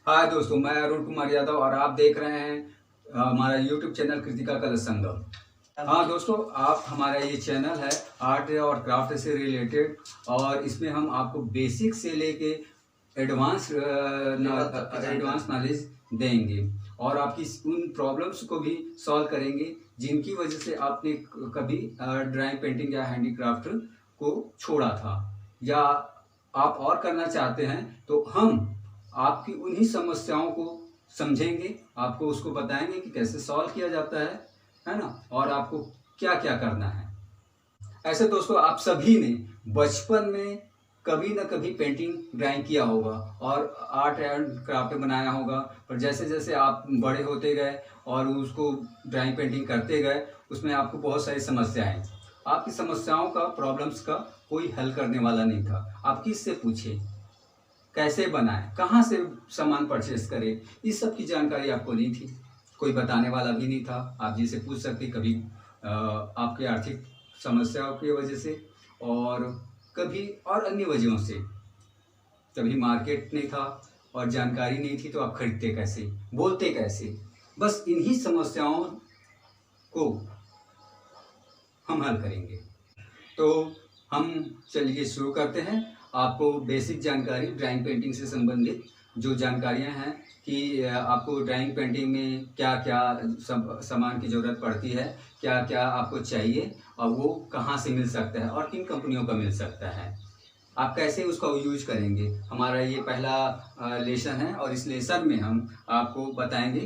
हाय दोस्तों, मैं अरुण कुमार यादव और आप देख रहे हैं हमारा यूट्यूब चैनल कृतिका कला संगम। हाँ दोस्तों, आप हमारा ये चैनल है आर्ट और क्राफ्ट से रिलेटेड, और इसमें हम आपको बेसिक से लेके एडवांस नॉलेज देंगे और आपकी उन प्रॉब्लम्स को भी सॉल्व करेंगे जिनकी वजह से आपने कभी ड्राइंग, पेंटिंग या हैंडीक्राफ्ट को छोड़ा था, या आप और करना चाहते हैं तो हम आपकी उन्हीं समस्याओं को समझेंगे, आपको उसको बताएंगे कि कैसे सॉल्व किया जाता है ना, और आपको क्या क्या करना है। ऐसे दोस्तों, आप सभी ने बचपन में कभी ना कभी पेंटिंग ड्राइंग किया होगा और आर्ट एंड क्राफ्ट बनाया होगा, पर जैसे जैसे आप बड़े होते गए और उसको ड्राइंग पेंटिंग करते गए, उसमें आपको बहुत सारी समस्याएं, आपकी समस्याओं का, प्रॉब्लम्स का कोई हल करने वाला नहीं था। आप किससे पूछे, कैसे बनाए, कहाँ से सामान परचेस करें, इस सब की जानकारी आपको नहीं थी, कोई बताने वाला भी नहीं था। आप जिसे पूछ सकते, कभी आपके आर्थिक समस्याओं की वजह से और कभी और अन्य वजहों से, कभी मार्केट नहीं था और जानकारी नहीं थी, तो आप खरीदते कैसे, बोलते कैसे। बस इन्हीं समस्याओं को हम हल करेंगे। तो हम चलिए शुरू करते हैं। आपको बेसिक जानकारी ड्राइंग पेंटिंग से संबंधित जो जानकारियां हैं कि आपको ड्राइंग पेंटिंग में क्या क्या सामान की ज़रूरत पड़ती है, क्या क्या आपको चाहिए और वो कहाँ से मिल सकता है और किन कंपनियों का मिल सकता है, आप कैसे उसका यूज करेंगे। हमारा ये पहला लेसन है और इस लेसन में हम आपको बताएंगे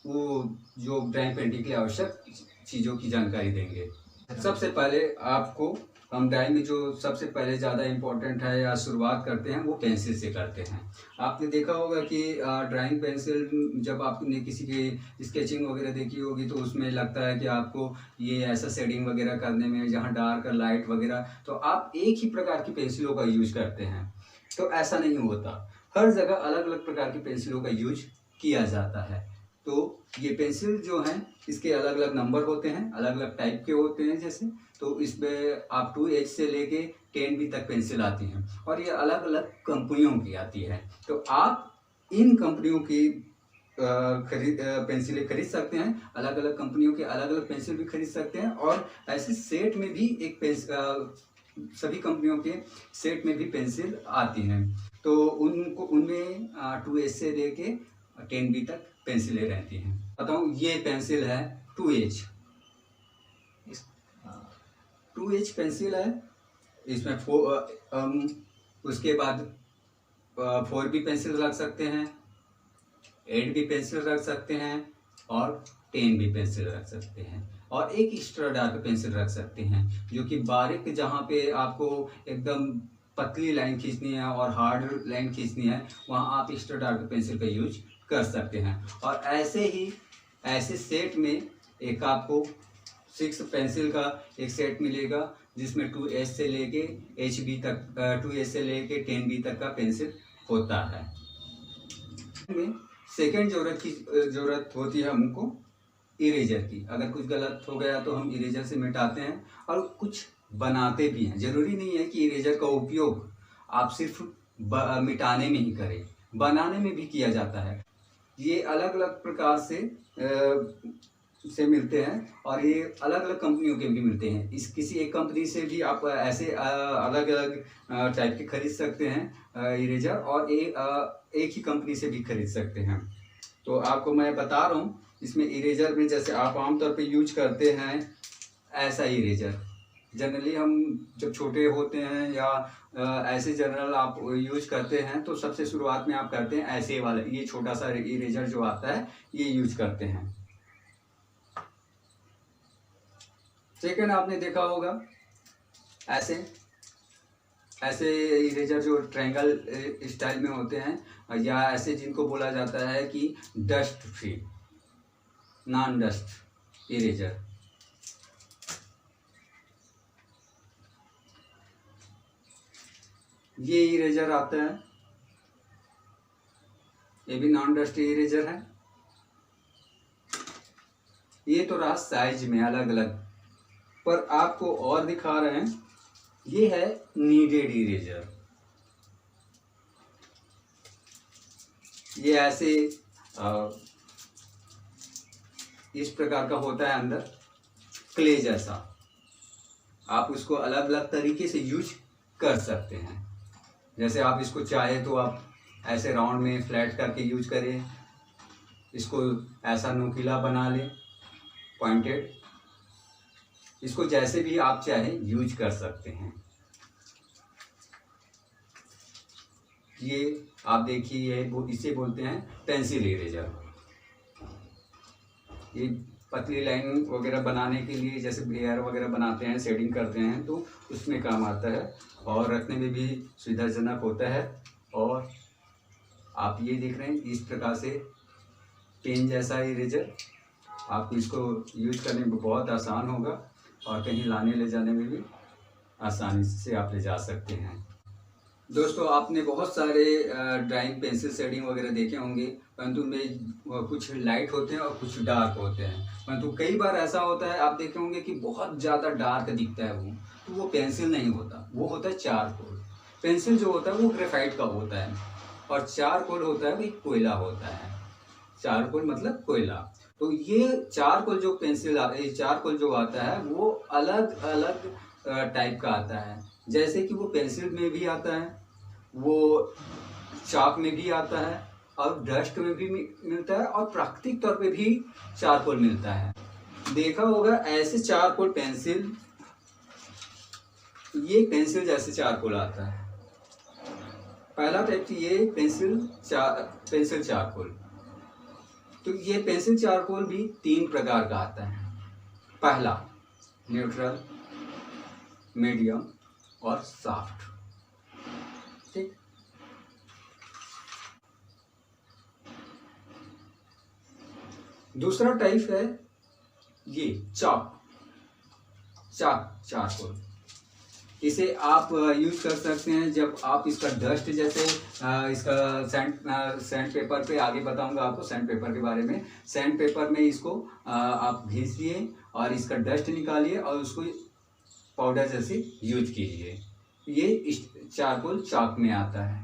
वो जो ड्राइंग पेंटिंग के लिए आवश्यक चीज़ों की जानकारी देंगे। सबसे पहले आपको हम ड्राइंग में जो सबसे पहले ज़्यादा इम्पोर्टेंट है या शुरुआत करते हैं, वो पेंसिल से करते हैं। आपने देखा होगा कि ड्राइंग पेंसिल, जब आपने किसी की स्केचिंग वगैरह देखी होगी तो उसमें लगता है कि आपको ये ऐसा शेडिंग वगैरह करने में, जहाँ डार्क लाइट वगैरह, तो आप एक ही प्रकार की पेंसिलों का यूज करते हैं। तो ऐसा नहीं होता, हर जगह अलग अलग प्रकार की पेंसिलों का यूज किया जाता है। तो ये पेंसिल जो हैं, इसके अलग अलग नंबर होते हैं, अलग अलग टाइप के होते हैं। जैसे तो इसमें आप 2H से लेके 10B तक पेंसिल आती हैं और ये अलग अलग कंपनियों की आती है। तो आप इन कंपनियों की पेंसिलें खरीद सकते हैं, अलग अलग कंपनियों के अलग अलग पेंसिल भी खरीद सकते हैं, और ऐसे सेट में भी सभी कंपनियों के सेट में भी पेंसिल आती हैं। तो उनको उनमें 2H से लेके 10B तक पेंसिलें रहती हैं। बताऊँ, ये पेंसिल है 2H, 2H पेंसिल है। इसमें उसके बाद 4B पेंसिल रख सकते हैं, 8B पेंसिल रख सकते हैं और 10B पेंसिल रख सकते हैं, और एक एक्स्ट्रा डार्क पेंसिल रख सकते हैं जो कि बारीक, जहाँ पे आपको एकदम पतली लाइन खींचनी है और हार्ड लाइन खींचनी है, वहाँ आप एक्स्ट्रा डार्क पेंसिल का यूज कर सकते हैं। और ऐसे सेट में एक आपको 6 पेंसिल का एक सेट मिलेगा, जिसमें 2H से लेके HB तक, 2H से लेके 10B तक का पेंसिल होता है। सेकेंड जरूरत होती है हमको इरेजर की। अगर कुछ गलत हो गया तो हम इरेजर से मिटाते हैं, और कुछ बनाते भी हैं। जरूरी नहीं है कि इरेजर का उपयोग आप सिर्फ मिटाने में ही करें, बनाने में भी किया जाता है। ये अलग अलग प्रकार से मिलते हैं, और ये अलग अलग कंपनियों के भी मिलते हैं। इस किसी एक कंपनी से भी आप ऐसे अलग अलग टाइप के खरीद सकते हैं इरेजर, और एक ही कंपनी से भी खरीद सकते हैं। तो आपको मैं बता रहा हूँ, इसमें इरेजर में जैसे आप आमतौर पे यूज करते हैं ऐसा इरेजर, जनरली हम जब छोटे होते हैं या ऐसे जनरल आप यूज करते हैं, तो सबसे शुरुआत में आप करते हैं ऐसे वाला, ये छोटा सा इरेजर जो आता है, ये यूज करते हैं। सेकंड, आपने देखा होगा ऐसे इरेजर जो ट्रायंगल स्टाइल में होते हैं, या ऐसे जिनको बोला जाता है कि dust free, non dust eraser. ये इरेजर आता है, ये भी नॉन डस्ट इरेजर है। ये तो रहा साइज में अलग अलग, पर आपको और दिखा रहे हैं, ये है नीडेड इरेजर। ये ऐसे इस प्रकार का होता है, अंदर क्ले जैसा। आप उसको अलग अलग तरीके से यूज कर सकते हैं। जैसे आप इसको चाहे तो आप ऐसे राउंड में फ्लैट करके यूज करें, इसको ऐसा नुकीला बना लें, पॉइंटेड, इसको जैसे भी आप चाहे यूज कर सकते हैं। ये आप देखिए, इसे बोलते हैं पेंसिल इरेजर। ये पतली लाइन वगैरह बनाने के लिए, जैसे एयर वगैरह बनाते हैं, शेडिंग करते हैं, तो उसमें काम आता है और रखने में भी सुविधाजनक होता है। और आप ये देख रहे हैं इस प्रकार से पेन जैसा इरेजर, आपको इसको यूज करने में बहुत आसान होगा और कहीं लाने ले जाने में भी आसानी से आप ले जा सकते हैं। दोस्तों, आपने बहुत सारे ड्राइंग पेंसिल शेडिंग वगैरह देखे होंगे, परंतु उनमें कुछ लाइट होते हैं और कुछ डार्क होते हैं। परंतु कई बार ऐसा होता है, आप देखे होंगे कि बहुत ज़्यादा डार्क दिखता है तो वो पेंसिल नहीं होता, वो होता है चारकोल। पेंसिल जो होता है वो ग्रेफाइट का होता है और चारकोल होता है वो कोयला होता है। चारकोल मतलब कोयला। तो ये चारकोल जो पेंसिल ये चारकोल जो आता है वो अलग अलग टाइप का आता है। जैसे कि वो पेंसिल में भी आता है, वो चाक में भी आता है और डस्ट में भी मिलता है और प्राकृतिक तौर पे भी चारकोल मिलता है। देखा होगा ऐसे चारकोल पेंसिल, ये पेंसिल जैसे चारकोल आता है। पहला टाइप ये पेंसिल चारकोल। तो ये पेंसिल चारकोल भी 3 प्रकार का आता है। पहला न्यूट्रल, मीडियम और सॉफ्ट। ठीक। दूसरा टाइप है ये चारकोल। इसे आप यूज कर सकते हैं जब आप इसका डस्ट, जैसे इसका सैंड पेपर पे, आगे बताऊंगा आपको सैंड पेपर के बारे में। सैंड पेपर में इसको आप घिसिए और इसका डस्ट निकालिए और उसको पाउडर जैसे यूज कीजिए। ये चारकोल चाक में आता है।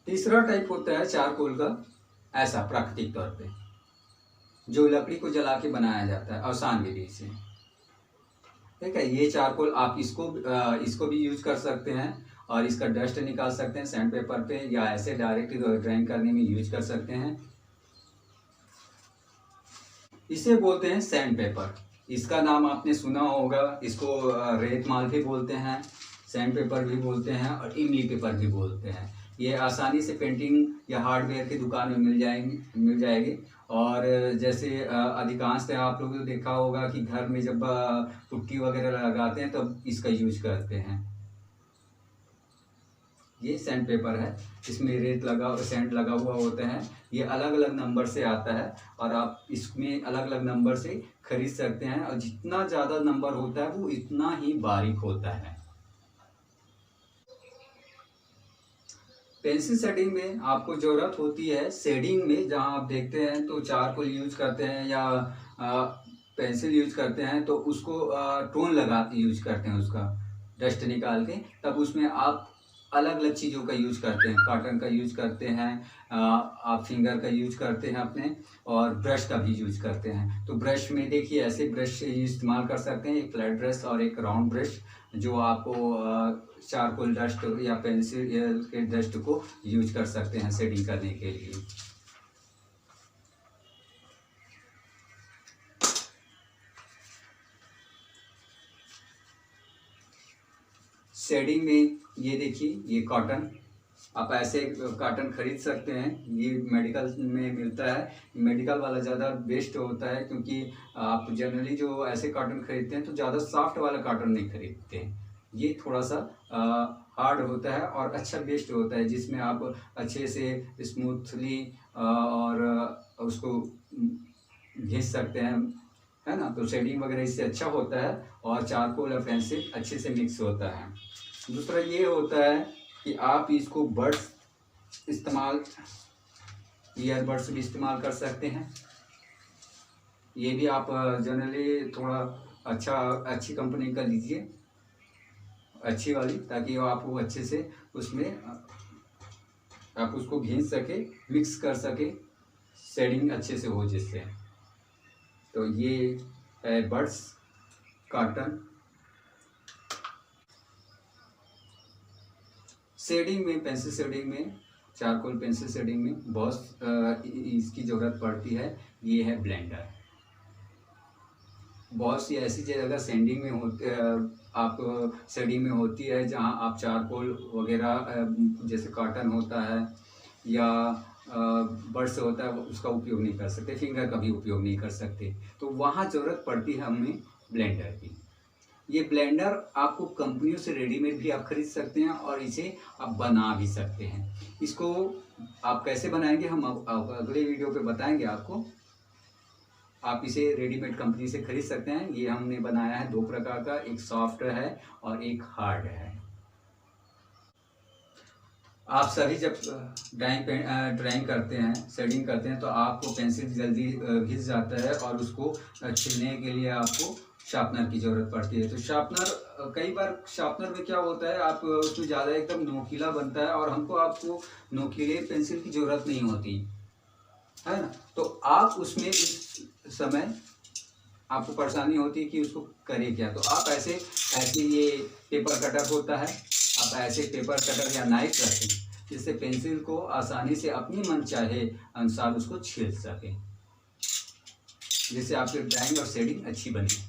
तीसरा टाइप होता है चारकोल का ऐसा प्राकृतिक तौर पे, जो लकड़ी को जला के बनाया जाता है आसान विधि से। ठीक है। ये चारकोल आप इसको भी यूज कर सकते हैं और इसका डस्ट निकाल सकते हैं सैंड पेपर पे, या ऐसे डायरेक्ट ड्राइंग करने में यूज कर सकते हैं। इसे बोलते हैं सैंड पेपर। इसका नाम आपने सुना होगा, इसको रेत माल भी बोलते हैं, सैंड पेपर भी बोलते हैं और इमली पेपर भी बोलते हैं। ये आसानी से पेंटिंग या हार्डवेयर की दुकान में मिल जाएगी। और जैसे अधिकांशतः आप लोगों ने देखा होगा कि घर में जब पुट्टी वगैरह लगाते हैं तब इसका यूज करते हैं। ये सैंड पेपर है, इसमें सैंड लगा हुआ होता है। ये अलग अलग नंबर से आता है और आप इसमें अलग अलग नंबर से खरीद सकते हैं और जितना ज़्यादा नंबर होता है वो इतना ही बारीक होता है। पेंसिल शेडिंग में आपको ज़रूरत होती है, शेडिंग में जहाँ आप देखते हैं तो चारकोल यूज करते हैं या पेंसिल यूज करते हैं, तो उसको टोन लगा यूज करते हैं, उसका डस्ट निकाल के। तब उसमें आप अलग अलग चीज़ों का यूज करते हैं, कॉटन का यूज करते हैं, आप फिंगर का यूज करते हैं अपने, और ब्रश का भी यूज करते हैं। तो ब्रश में देखिए ऐसे ब्रश इस्तेमाल कर सकते हैं, एक फ्लैट ब्रश और एक राउंड ब्रश, जो आपको चारकोल डस्ट या पेंसिल के डस्ट को यूज कर सकते हैं शेडिंग करने के लिए। शेडिंग में ये देखिए, ये कॉटन, आप ऐसे कॉटन खरीद सकते हैं, ये मेडिकल में मिलता है। मेडिकल वाला ज़्यादा बेस्ट होता है, क्योंकि आप जनरली जो ऐसे कॉटन खरीदते हैं तो ज़्यादा सॉफ्ट वाला कॉटन नहीं खरीदते हैं। ये थोड़ा सा हार्ड होता है और अच्छा बेस्ट होता है, जिसमें आप अच्छे से स्मूथली और उसको घिस सकते हैं, है ना। तो शेडिंग वगैरह इससे अच्छा होता है और चारकोल या पेंसिल अच्छे से मिक्स होता है। दूसरा ये होता है कि आप इसको ईयरबड्स भी इस्तेमाल कर सकते हैं। ये भी आप जनरली थोड़ा अच्छी कंपनी का लीजिए, अच्छी वाली, ताकि आपको अच्छे से उसमें आप उसको घिस सके, मिक्स कर सके, शेडिंग अच्छे से हो जिससे। तो ये है बड्स कॉटन। शेडिंग में, पेंसिल शेडिंग में, चारकोल पेंसिल शेडिंग में बहुत इसकी ज़रूरत पड़ती है। ये है ब्लेंडर। बहुत सी ऐसी जगह शेडिंग में होते आप शेडिंग में होती है जहां आप चारकोल वगैरह जैसे कॉटन होता है या बर्ड्स होता है उसका उपयोग नहीं कर सकते, फिंगर का भी उपयोग नहीं कर सकते, तो वहाँ ज़रूरत पड़ती है हमें ब्लेंडर की। ये ब्लेंडर आपको कंपनियों से रेडीमेड भी आप खरीद सकते हैं और इसे आप बना भी सकते हैं। इसको आप कैसे बनाएंगे हम अब अगले वीडियो पे बताएंगे आपको। आप इसे रेडीमेड कंपनी से खरीद सकते हैं। ये हमने बनाया है 2 प्रकार का, एक सॉफ्ट है और एक हार्ड है। आप सभी जब ड्राइंग करते हैं, शेडिंग करते हैं, तो आपको पेंसिल जल्दी घिस जाता है और उसको छीलने के लिए आपको शार्पनर की ज़रूरत पड़ती है। तो शार्पनर, कई बार शार्पनर में क्या होता है, आप उसमें ज़्यादा एकदम नोकीला बनता है और हमको आपको नोकीले पेंसिल की ज़रूरत नहीं होती है ना। तो आप उसमें इस समय आपको परेशानी होती है कि उसको करें क्या। तो आप ऐसे ये पेपर कटर होता है, आप ऐसे पेपर कटर या नाइफ रखें जिससे पेंसिल को आसानी से अपनी मनचाहे अनुसार उसको छील सकें, जिससे आपकी ड्राइंग और शेडिंग अच्छी बने।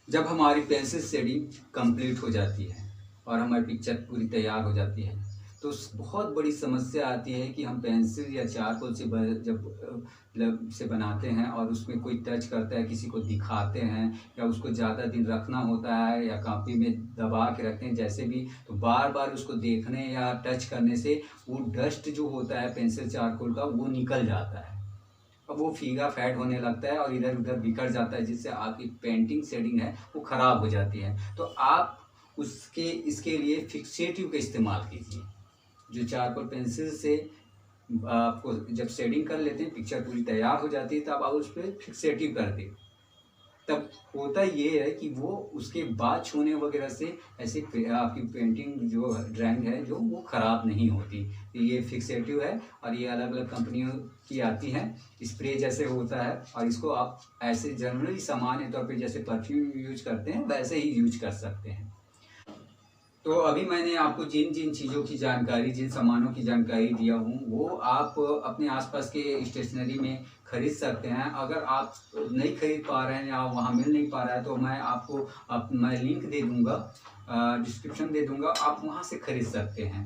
जब हमारी पेंसिल शेडिंग कंप्लीट हो जाती है और हमारी पिक्चर पूरी तैयार हो जाती है, तो बहुत बड़ी समस्या आती है कि हम पेंसिल या चारकोल से जब से बनाते हैं और उसमें कोई टच करता है, किसी को दिखाते हैं या उसको ज़्यादा दिन रखना होता है या कॉपी में दबा के रखते हैं जैसे भी, तो बार बार उसको देखने या टच करने से वो डस्ट जो होता है पेंसिल चारकोल का वो निकल जाता है। अब वो फीका फैट होने लगता है और इधर उधर बिखर जाता है, जिससे आपकी पेंटिंग शेडिंग है वो ख़राब हो जाती है। तो आप इसके लिए फिक्सेटिव का इस्तेमाल कीजिए। जो चारकोल पेंसिल से आपको जब शेडिंग कर लेते हैं, पिक्चर पूरी तैयार हो जाती है, तब आप उस पर फिक्सेटिव कर दें। तब होता ये है कि वो उसके बाद छूने वगैरह से ऐसे आपकी पेंटिंग जो ड्राइंग है जो वो ख़राब नहीं होती। ये फिक्सेटिव है और ये अलग अलग कंपनियों की आती हैं, स्प्रे जैसे होता है, और इसको आप ऐसे जनरली सामान्य तौर पे जैसे परफ्यूम यूज करते हैं वैसे ही यूज कर सकते हैं। तो अभी मैंने आपको जिन जिन चीज़ों की जानकारी, जिन सामानों की जानकारी दिया हूँ, वो आप अपने आसपास के स्टेशनरी में खरीद सकते हैं। अगर आप नहीं खरीद पा रहे हैं या वहाँ मिल नहीं पा रहा है, तो मैं आपको मैं लिंक दे दूँगा, डिस्क्रिप्शन दे दूँगा, आप वहाँ से खरीद सकते हैं।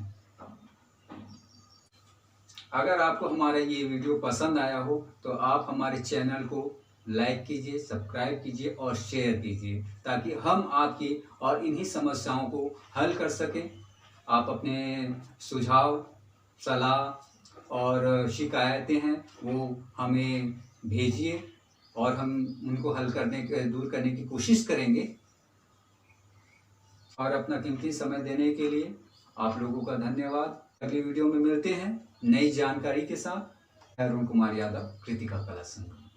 अगर आपको हमारा ये वीडियो पसंद आया हो तो आप हमारे चैनल को लाइक कीजिए, सब्सक्राइब कीजिए और शेयर कीजिए, ताकि हम आपकी और इन्हीं समस्याओं को हल कर सकें। आप अपने सुझाव, सलाह और शिकायतें हैं वो हमें भेजिए और हम उनको दूर करने की कोशिश करेंगे। और अपना कीमती समय देने के लिए आप लोगों का धन्यवाद। अगली वीडियो में मिलते हैं नई जानकारी के साथ। अरुण कुमार यादव, कृतिका कला संघ।